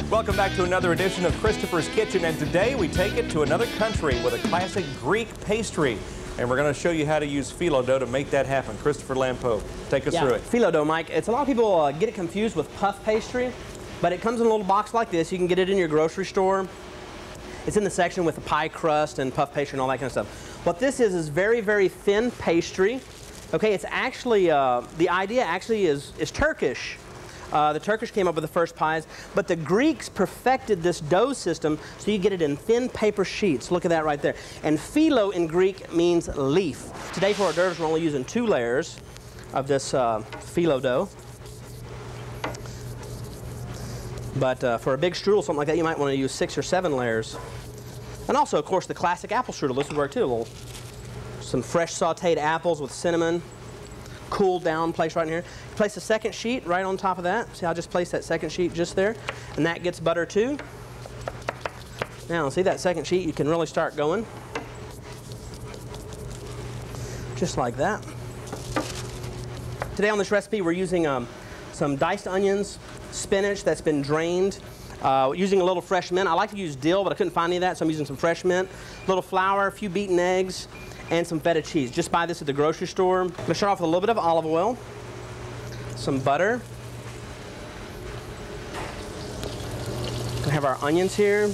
Welcome back to another edition of Christopher's Kitchen, and today we take it to another country with a classic Greek pastry. And we're going to show you how to use phyllo dough to make that happen. Christopher Lampeau, take us through it. Phyllo dough, Mike. It's a lot of people get it confused with puff pastry, but it comes in a little box like this. You can get it in your grocery store. It's in the section with the pie crust and puff pastry and all that kind of stuff. What this is very, very thin pastry. Okay, it's actually, the idea actually is Turkish. The Turkish came up with the first pies, but the Greeks perfected this dough system so you get it in thin paper sheets. Look at that right there. And phyllo in Greek means leaf. Today for hors d'oeuvres, we're only using 2 layers of this phyllo dough. But for a big strudel, something like that, you might want to use 6 or 7 layers. And also, of course, the classic apple strudel. This would work too. Some fresh sauteed apples with cinnamon. Cooled down place right in here. Place a second sheet right on top of that. See, I'll just place that second sheet just there, and that gets butter too. Now, see that second sheet? You can really start going. Just like that. Today on this recipe, we're using some diced onions, spinach that's been drained, using a little fresh mint. I like to use dill, but I couldn't find any of that, so I'm using some fresh mint, a little flour, a few beaten eggs, and some feta cheese. Just buy this at the grocery store. I'm going to start off with a little bit of olive oil, some butter. Going to have our onions here.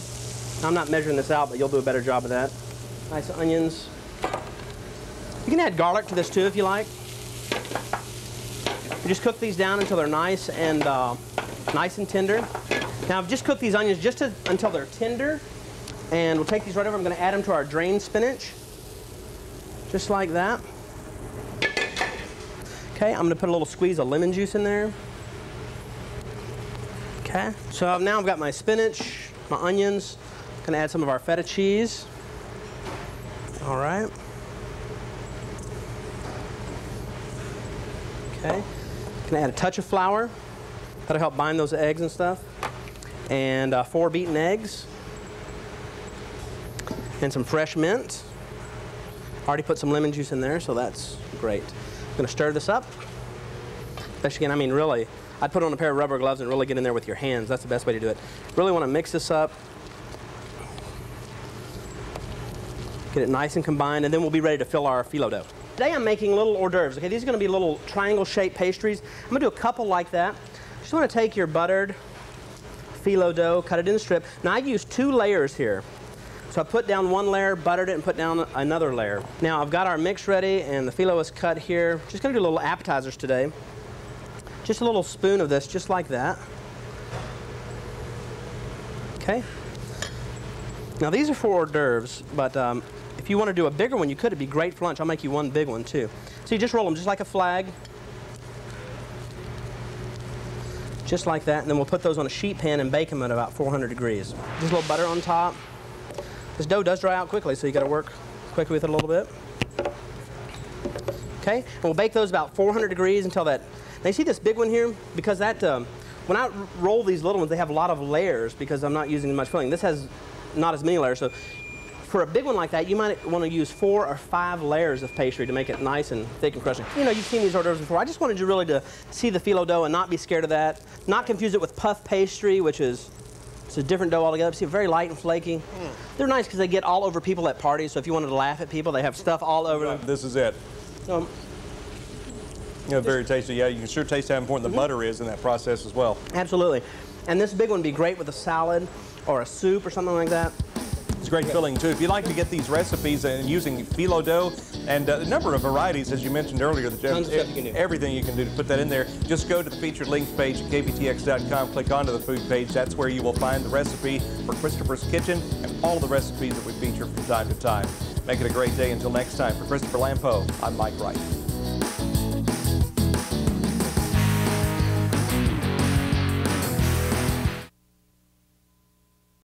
I'm not measuring this out, but you'll do a better job of that. Nice onions. You can add garlic to this too if you like. You just cook these down until they're nice and tender. Now I've just cooked these onions just until they're tender, and we'll take these right over. I'm going to add them to our drained spinach. Just like that. Okay, I'm going to put a little squeeze of lemon juice in there. Okay, so now I've got my spinach, my onions. I'm going to add some of our feta cheese. All right. Okay, going to add a touch of flour. That'll help bind those eggs and stuff. And 4 beaten eggs. And some fresh mint. Already put some lemon juice in there, so that's great. I'm going to stir this up. Especially, again, I mean, really, I'd put on a pair of rubber gloves and really get in there with your hands. That's the best way to do it. Really want to mix this up. Get it nice and combined, and then we'll be ready to fill our phyllo dough. Today I'm making little hors d'oeuvres. Okay, these are going to be little triangle-shaped pastries. I'm going to do a couple like that. Just want to take your buttered phyllo dough, cut it in a strip. Now I use 2 layers here. So I put down 1 layer, buttered it, and put down another layer. Now I've got our mix ready, and the phyllo is cut here. Just going to do little appetizers today. Just a little spoon of this, just like that. Okay. Now these are for hors d'oeuvres, but if you want to do a bigger one, you could. It'd be great for lunch. I'll make you one big one too. So you just roll them just like a flag. Just like that, and then we'll put those on a sheet pan and bake them at about 400 degrees. Just a little butter on top. This dough does dry out quickly, so you got to work quickly with it a little bit. Okay, and we'll bake those about 400 degrees until that. Now you see this big one here? Because that, when I roll these little ones, they have a lot of layers because I'm not using much filling. This has not as many layers, so for a big one like that, you might want to use 4 or 5 layers of pastry to make it nice and thick and crushing. You know, you've seen these hors d'oeuvres before. I just wanted you really to see the phyllo dough and not be scared of that. Not confuse it with puff pastry, which is it's a different dough altogether. See, very light and flaky. They're nice because they get all over people at parties. So if you wanted to laugh at people, they have stuff all over them. This is it. Very tasty. Yeah, you can sure taste how important the butter is in that process as well. Absolutely. And this big one would be great with a salad or a soup or something like that. It's great filling too. If you'd like to get these recipes and using phyllo dough and a number of varieties, as you mentioned earlier, tons of stuff you can do. Everything you can do to put that in there, just go to the featured links page at kbtx.com, click onto the food page. That's where you will find the recipe for Christopher's Kitchen and all the recipes that we feature from time to time. Make it a great day. Until next time, for Christopher Lampeau, I'm Mike Wright.